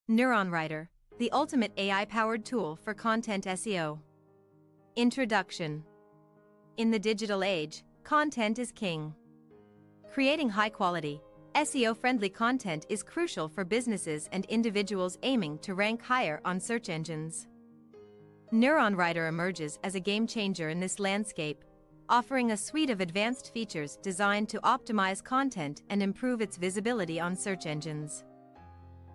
NeuronWriter, the ultimate AI-powered tool for content SEO. Introduction. In the digital age, content is king. Creating high-quality, SEO-friendly content is crucial for businesses and individuals aiming to rank higher on search engines. NeuronWriter emerges as a game-changer in this landscape, offering a suite of advanced features designed to optimize content and improve its visibility on search engines.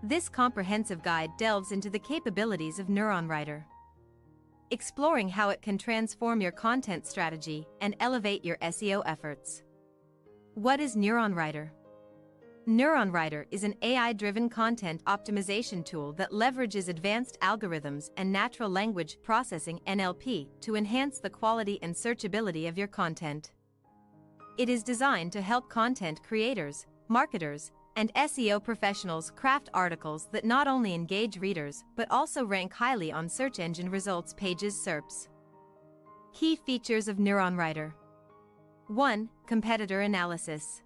This comprehensive guide delves into the capabilities of NeuronWriter, exploring how it can transform your content strategy and elevate your SEO efforts. What is NeuronWriter? NeuronWriter is an AI-driven content optimization tool that leverages advanced algorithms and natural language processing (NLP) to enhance the quality and searchability of your content. It is designed to help content creators, marketers, and SEO professionals craft articles that not only engage readers but also rank highly on search engine results pages (SERPs). Key features of NeuronWriter. 1. Competitor analysis.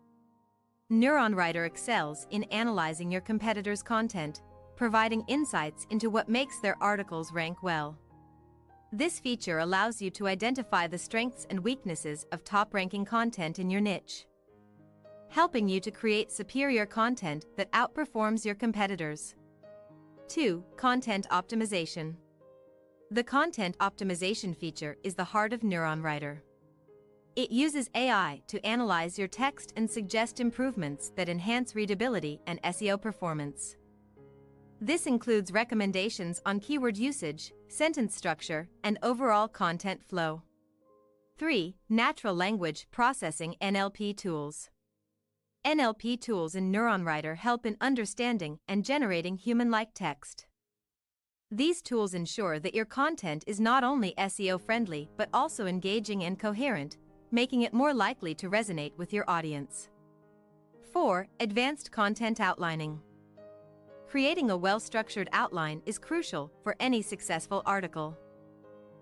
NeuronWriter excels in analyzing your competitors' content, providing insights into what makes their articles rank well. This feature allows you to identify the strengths and weaknesses of top-ranking content in your niche, helping you to create superior content that outperforms your competitors. 2. Content optimization. The content optimization feature is the heart of NeuronWriter. It uses AI to analyze your text and suggest improvements that enhance readability and SEO performance. This includes recommendations on keyword usage, sentence structure, and overall content flow. 3. Natural language processing (NLP) tools. NLP tools in NeuronWriter help in understanding and generating human-like text. These tools ensure that your content is not only SEO-friendly but also engaging and coherent, making it more likely to resonate with your audience. 4. Advanced content outlining. Creating a well-structured outline is crucial for any successful article.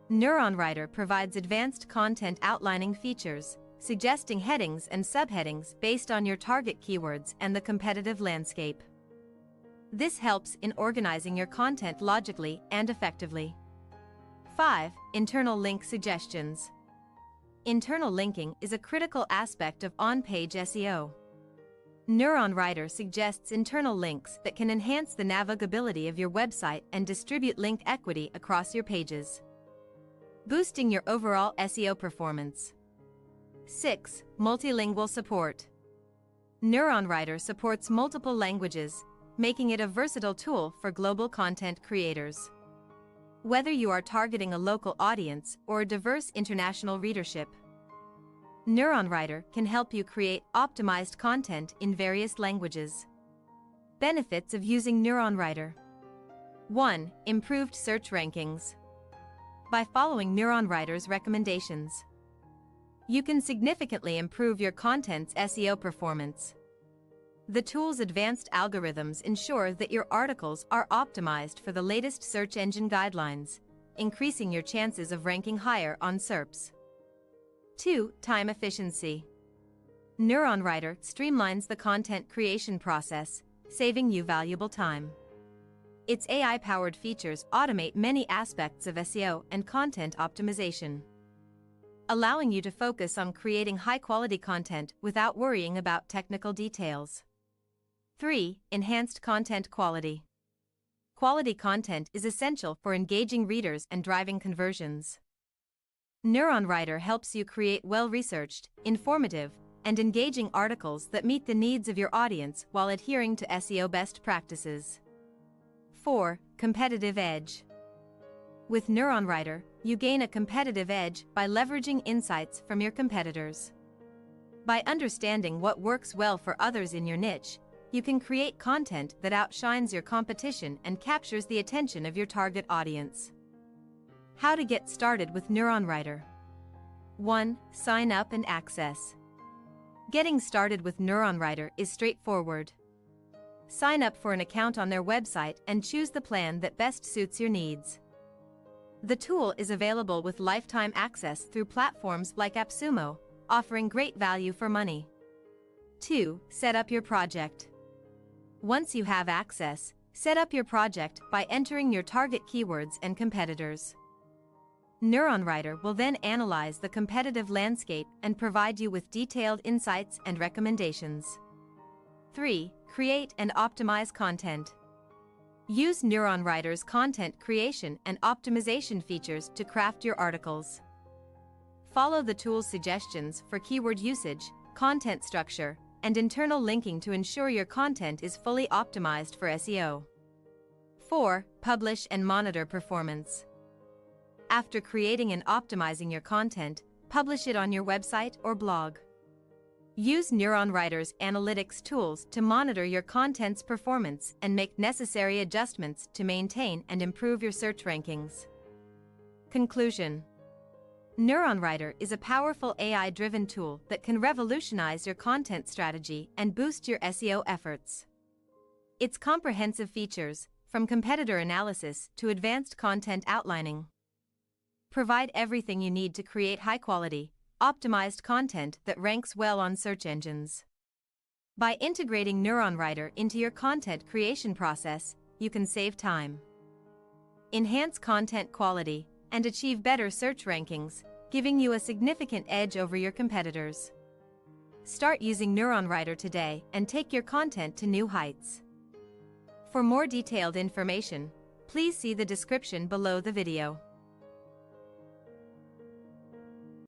NeuronWriter provides advanced content outlining features, suggesting headings and subheadings based on your target keywords and the competitive landscape. This helps in organizing your content logically and effectively. 5. Internal link suggestions. Internal linking is a critical aspect of on-page SEO. NeuronWriter suggests internal links that can enhance the navigability of your website and distribute link equity across your pages, boosting your overall SEO performance. 6. Multilingual support. NeuronWriter supports multiple languages, making it a versatile tool for global content creators. Whether you are targeting a local audience or a diverse international readership, NeuronWriter can help you create optimized content in various languages. Benefits of using NeuronWriter. 1. Improved search rankings. By following NeuronWriter's recommendations, you can significantly improve your content's SEO performance. The tool's advanced algorithms ensure that your articles are optimized for the latest search engine guidelines, increasing your chances of ranking higher on SERPs. 2. Time efficiency. NeuronWriter streamlines the content creation process, saving you valuable time. Its AI-powered features automate many aspects of SEO and content optimization, allowing you to focus on creating high-quality content without worrying about technical details. 3. Enhanced content quality. Quality content is essential for engaging readers and driving conversions. NeuronWriter helps you create well-researched, informative, and engaging articles that meet the needs of your audience while adhering to SEO best practices. 4. Competitive edge. With NeuronWriter, you gain a competitive edge by leveraging insights from your competitors. By understanding what works well for others in your niche, you can create content that outshines your competition and captures the attention of your target audience. How to get started with NeuronWriter. 1. Sign up and access. Getting started with NeuronWriter is straightforward. Sign up for an account on their website and choose the plan that best suits your needs. The tool is available with lifetime access through platforms like AppSumo, offering great value for money. 2. Set up your project. Once you have access, Set up your project by entering your target keywords and competitors. NeuronWriter will then analyze the competitive landscape and provide you with detailed insights and recommendations. 3. Create and optimize content. Use NeuronWriter's content creation and optimization features to craft your articles. Follow the tool's suggestions for keyword usage, content structure, and internal linking to ensure your content is fully optimized for SEO. 4. Publish and monitor performance. After creating and optimizing your content, publish it on your website or blog. Use NeuronWriter's analytics tools to monitor your content's performance and make necessary adjustments to maintain and improve your search rankings. Conclusion: NeuronWriter is a powerful AI-driven tool that can revolutionize your content strategy and boost your SEO efforts. Its comprehensive features, from competitor analysis to advanced content outlining, provide everything you need to create high-quality, optimized content that ranks well on search engines. By integrating NeuronWriter into your content creation process, you can save time, enhance content quality, and achieve better search rankings, giving you a significant edge over your competitors. Start using NeuronWriter today and take your content to new heights. For more detailed information, please see the description below the video.